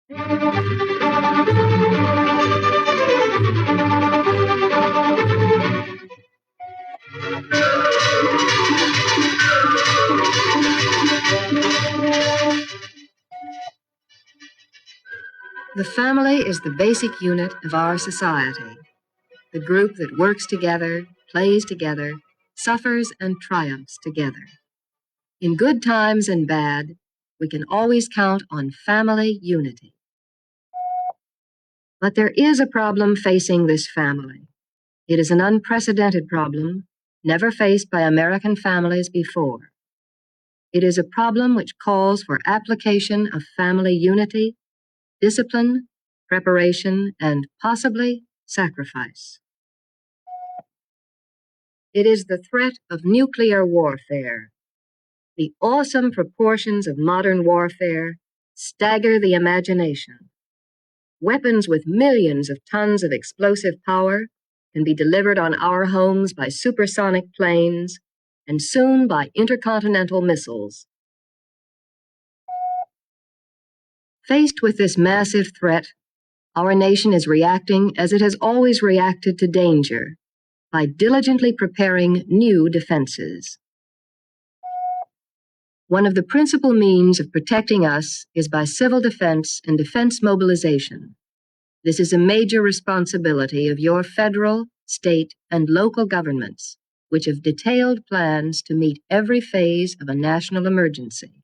The family is the basic unit of our society, the group that works together, plays together, suffers and triumphs together. In good times and bad, we can always count on family unity. But there is a problem facing this family. It is an unprecedented problem, never faced by American families before. It is a problem which calls for application of family unity, discipline, preparation, and possibly sacrifice. It is the threat of nuclear warfare. The awesome proportions of modern warfare stagger the imagination. Weapons with millions of tons of explosive power can be delivered on our homes by supersonic planes and soon by intercontinental missiles. Faced with this massive threat, our nation is reacting as it has always reacted to danger, by diligently preparing new defenses. One of the principal means of protecting us is by civil defense and defense mobilization. This is a major responsibility of your federal, state, and local governments, which have detailed plans to meet every phase of a national emergency.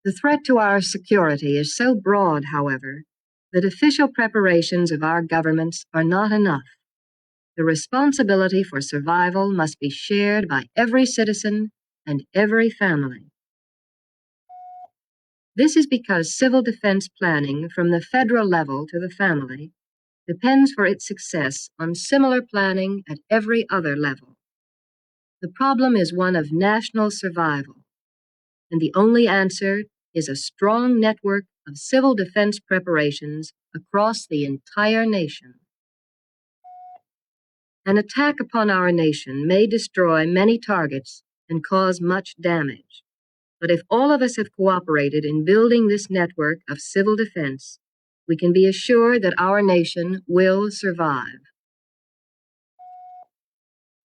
The threat to our security is so broad, however, that official preparations of our governments are not enough. The responsibility for survival must be shared by every citizen and every family. This is because civil defense planning from the federal level to the family depends for its success on similar planning at every other level. The problem is one of national survival, and the only answer is a strong network of civil defense preparations across the entire nation. An attack upon our nation may destroy many targets and cause much damage. But if all of us have cooperated in building this network of civil defense, we can be assured that our nation will survive.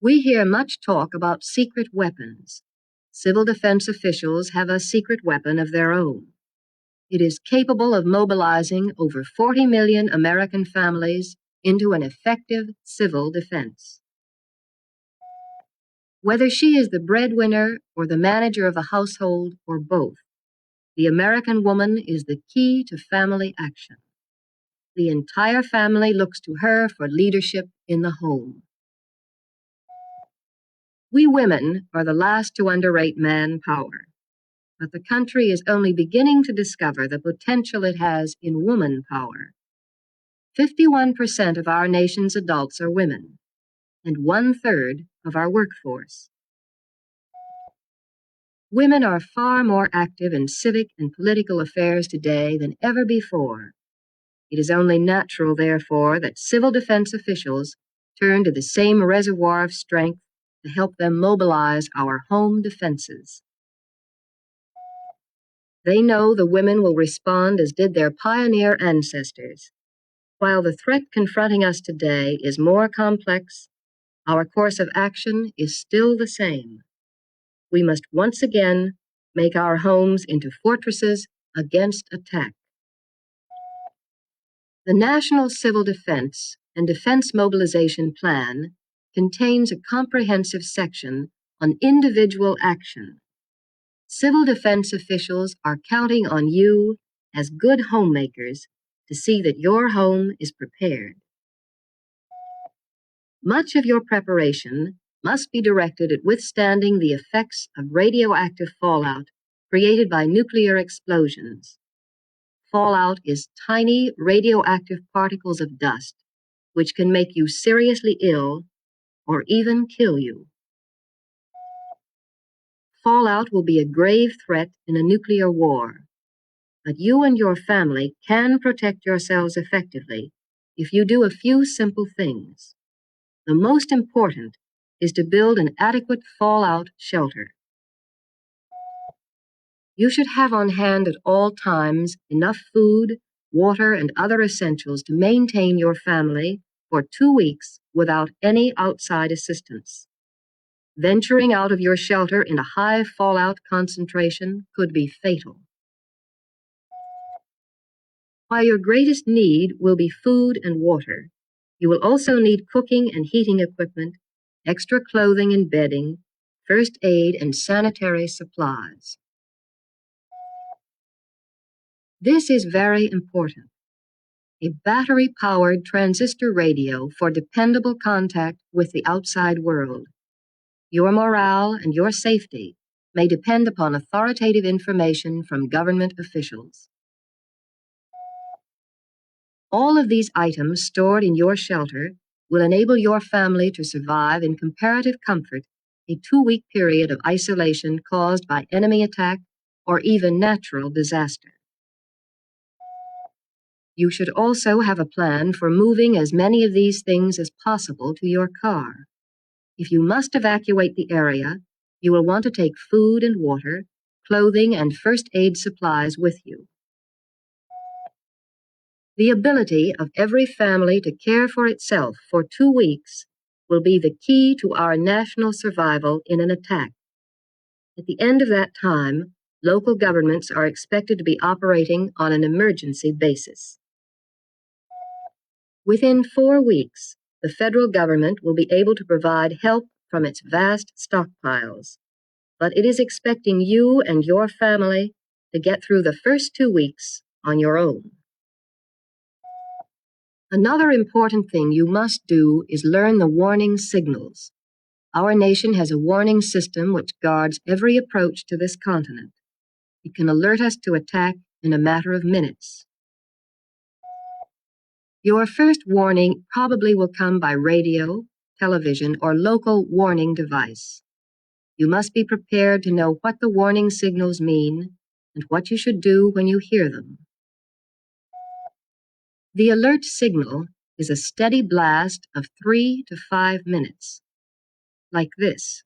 We hear much talk about secret weapons. Civil defense officials have a secret weapon of their own. It is capable of mobilizing over 40 million American families into an effective civil defense. Whether she is the breadwinner or the manager of a household or both, the American woman is the key to family action. The entire family looks to her for leadership in the home. We women are the last to underrate manpower, but the country is only beginning to discover the potential it has in woman power. 51% of our nation's adults are women, and 1/3 of our workforce. Women are far more active in civic and political affairs today than ever before. It is only natural, therefore, that civil defense officials turn to the same reservoir of strength to help them mobilize our home defenses. They know the women will respond as did their pioneer ancestors. While the threat confronting us today is more complex, our course of action is still the same. We must once again make our homes into fortresses against attack. The National Civil Defense and Defense Mobilization Plan contains a comprehensive section on individual action. Civil defense officials are counting on you as good homemakers to see that your home is prepared. Much of your preparation must be directed at withstanding the effects of radioactive fallout created by nuclear explosions. Fallout is tiny radioactive particles of dust, which can make you seriously ill or even kill you. Fallout will be a grave threat in a nuclear war, but you and your family can protect yourselves effectively if you do a few simple things. The most important is to build an adequate fallout shelter. You should have on hand at all times enough food, water, and other essentials to maintain your family for 2 weeks without any outside assistance. Venturing out of your shelter in a high fallout concentration could be fatal. While your greatest need will be food and water, you will also need cooking and heating equipment, extra clothing and bedding, first aid and sanitary supplies. This is very important. A battery-powered transistor radio for dependable contact with the outside world. Your morale and your safety may depend upon authoritative information from government officials. All of these items stored in your shelter will enable your family to survive in comparative comfort a 2-week period of isolation caused by enemy attack or even natural disaster. You should also have a plan for moving as many of these things as possible to your car. If you must evacuate the area, you will want to take food and water, clothing, and first aid supplies with you. The ability of every family to care for itself for 2 weeks will be the key to our national survival in an attack. At the end of that time, local governments are expected to be operating on an emergency basis. Within 4 weeks, the federal government will be able to provide help from its vast stockpiles, but it is expecting you and your family to get through the first 2 weeks on your own. Another important thing you must do is learn the warning signals. Our nation has a warning system which guards every approach to this continent. It can alert us to attack in a matter of minutes. Your first warning probably will come by radio, television, or local warning device. You must be prepared to know what the warning signals mean and what you should do when you hear them. The alert signal is a steady blast of 3 to 5 minutes, like this.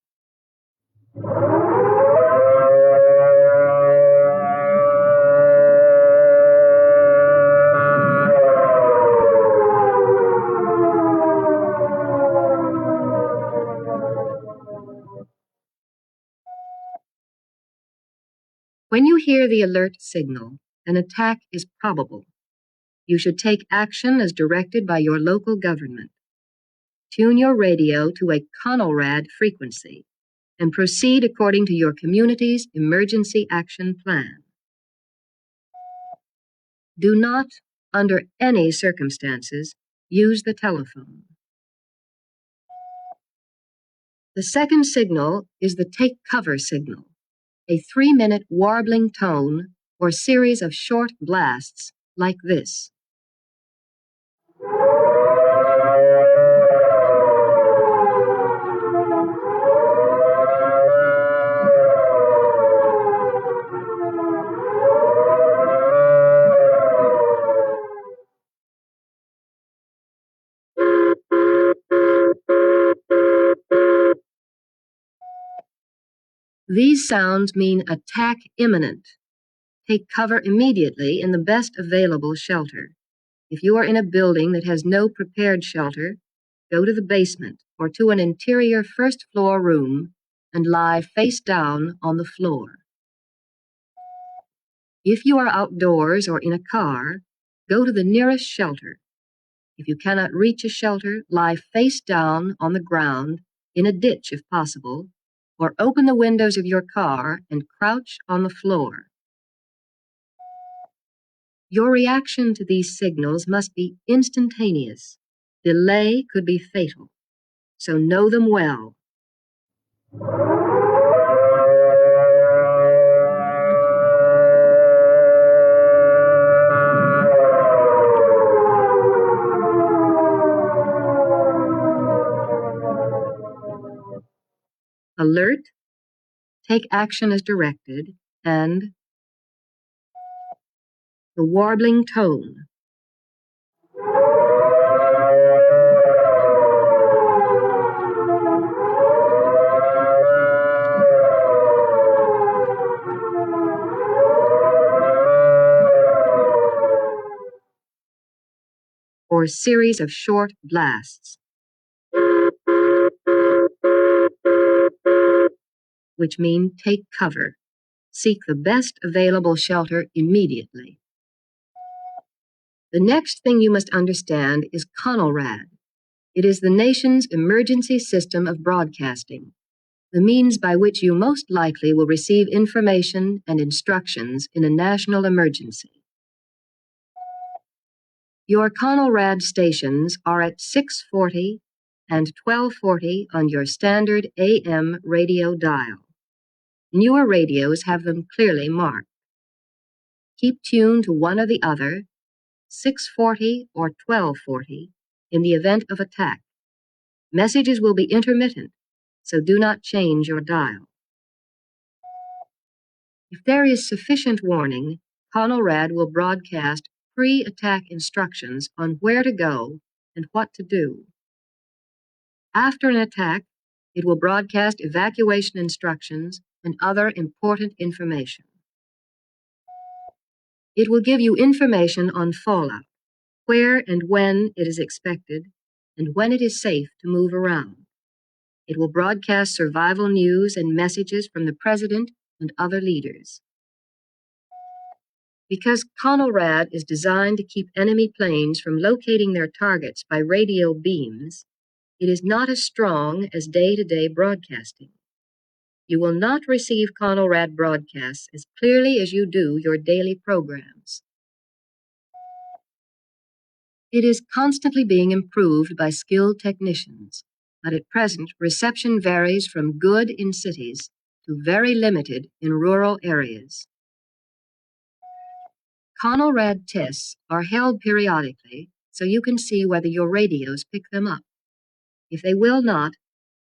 When you hear the alert signal, an attack is probable. You should take action as directed by your local government. Tune your radio to a Conelrad frequency and proceed according to your community's emergency action plan. Do not, under any circumstances, use the telephone. The second signal is the take cover signal, a 3-minute warbling tone or series of short blasts like this. These sounds mean attack imminent. Take cover immediately in the best available shelter. If you are in a building that has no prepared shelter, go to the basement or to an interior first-floor room and lie face down on the floor. If you are outdoors or in a car, go to the nearest shelter. If you cannot reach a shelter, lie face down on the ground, in a ditch if possible, or open the windows of your car and crouch on the floor. Your reaction to these signals must be instantaneous. Delay could be fatal, so know them well. Alert, take action as directed, and the warbling tone. or series of short blasts, which mean take cover. Seek the best available shelter immediately. The next thing you must understand is Conelrad. It is the nation's emergency system of broadcasting, the means by which you most likely will receive information and instructions in a national emergency. Your Conelrad stations are at 640 and 1240 on your standard AM radio dial. Newer radios have them clearly marked. Keep tuned to one or the other, 640 or 1240, in the event of attack. Messages will be intermittent, so do not change your dial. If there is sufficient warning, Conelrad will broadcast pre-attack instructions on where to go and what to do. After an attack, it will broadcast evacuation instructions and other important information. It will give you information on fallout, where and when it is expected, and when it is safe to move around. It will broadcast survival news and messages from the President and other leaders. Because Conelrad is designed to keep enemy planes from locating their targets by radio beams, it is not as strong as day-to-day broadcasting. You will not receive Conelrad broadcasts as clearly as you do your daily programs. It is constantly being improved by skilled technicians, but at present reception varies from good in cities to very limited in rural areas. Conelrad tests are held periodically so you can see whether your radios pick them up. If they will not,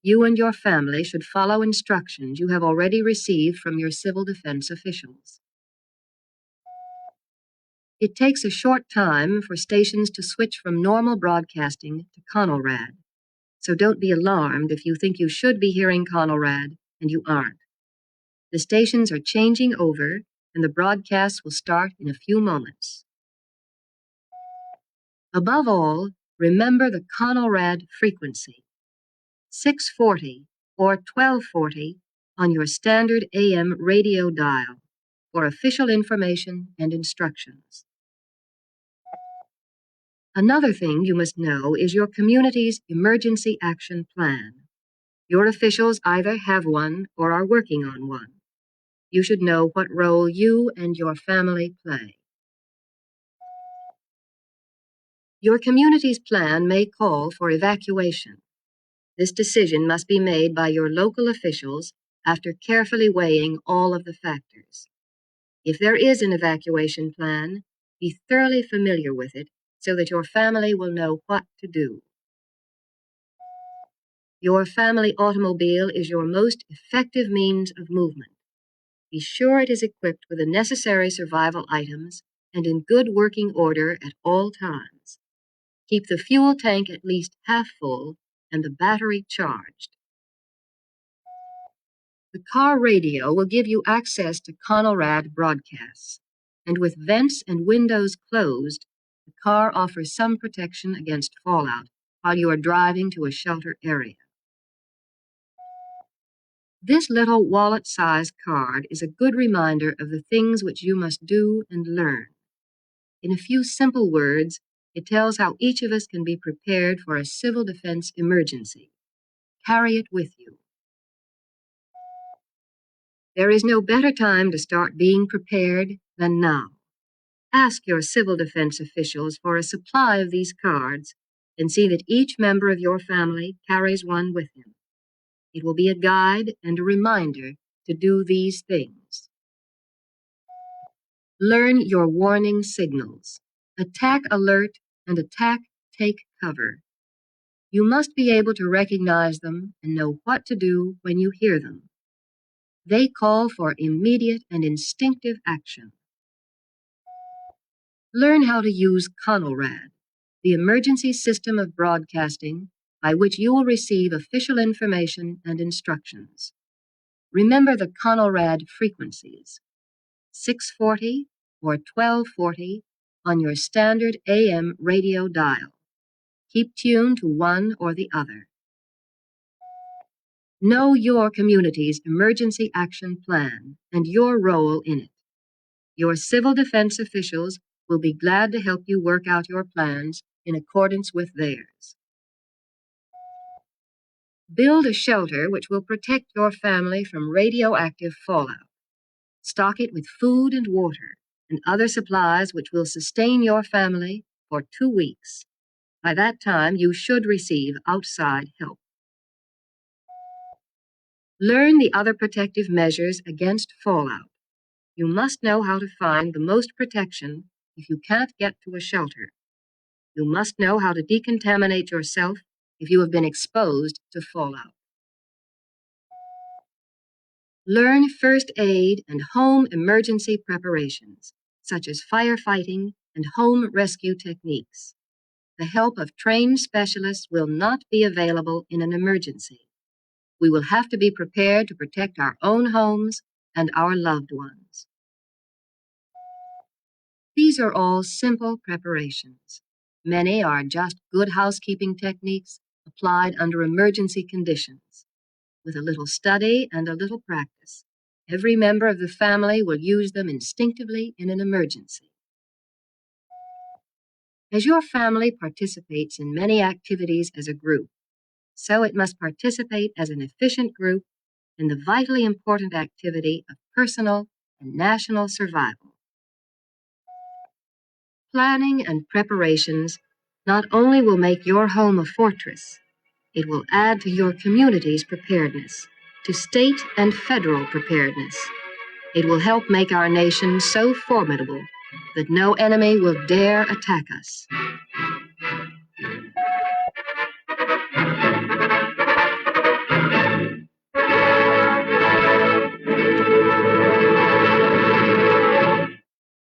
you and your family should follow instructions you have already received from your civil defense officials. It takes a short time for stations to switch from normal broadcasting to Conelrad, so don't be alarmed if you think you should be hearing Conelrad and you aren't. The stations are changing over, and the broadcasts will start in a few moments. Above all, remember the Conelrad frequency, 640 or 1240 on your standard AM radio dial for official information and instructions. Another thing you must know is your community's emergency action plan. Your officials either have one or are working on one. You should know what role you and your family play. Your community's plan may call for evacuation. This decision must be made by your local officials after carefully weighing all of the factors. If there is an evacuation plan, be thoroughly familiar with it so that your family will know what to do. Your family automobile is your most effective means of movement. Be sure it is equipped with the necessary survival items and in good working order at all times. Keep the fuel tank at least half full and the battery charged. The car radio will give you access to Conelrad broadcasts, and with vents and windows closed, the car offers some protection against fallout while you are driving to a shelter area. This little wallet-sized card is a good reminder of the things which you must do and learn. In a few simple words, it tells how each of us can be prepared for a civil defense emergency. Carry it with you. There is no better time to start being prepared than now. Ask your civil defense officials for a supply of these cards and see that each member of your family carries one with him. It will be a guide and a reminder to do these things. Learn your warning signals. Attack alert and attack take cover. You must be able to recognize them and know what to do when you hear them. They call for immediate and instinctive action. Learn how to use Conelrad, the emergency system of broadcasting by which you will receive official information and instructions. Remember the Conelrad frequencies, 640 or 1240 on your standard AM radio dial. Keep tuned to one or the other. Know your community's emergency action plan and your role in it. Your civil defense officials will be glad to help you work out your plans in accordance with theirs. Build a shelter which will protect your family from radioactive fallout. Stock it with food and water and other supplies which will sustain your family for 2 weeks. By that time, you should receive outside help. Learn the other protective measures against fallout. You must know how to find the most protection if you can't get to a shelter. You must know how to decontaminate yourself if you have been exposed to fallout. Learn first aid and home emergency preparations, such as firefighting and home rescue techniques. The help of trained specialists will not be available in an emergency. We will have to be prepared to protect our own homes and our loved ones. These are all simple preparations. Many are just good housekeeping techniques applied under emergency conditions. With a little study and a little practice, every member of the family will use them instinctively in an emergency. As your family participates in many activities as a group, so it must participate as an efficient group in the vitally important activity of personal and national survival. Planning and preparations not only will make your home a fortress, it will add to your community's preparedness, to state and federal preparedness. It will help make our nation so formidable that no enemy will dare attack us.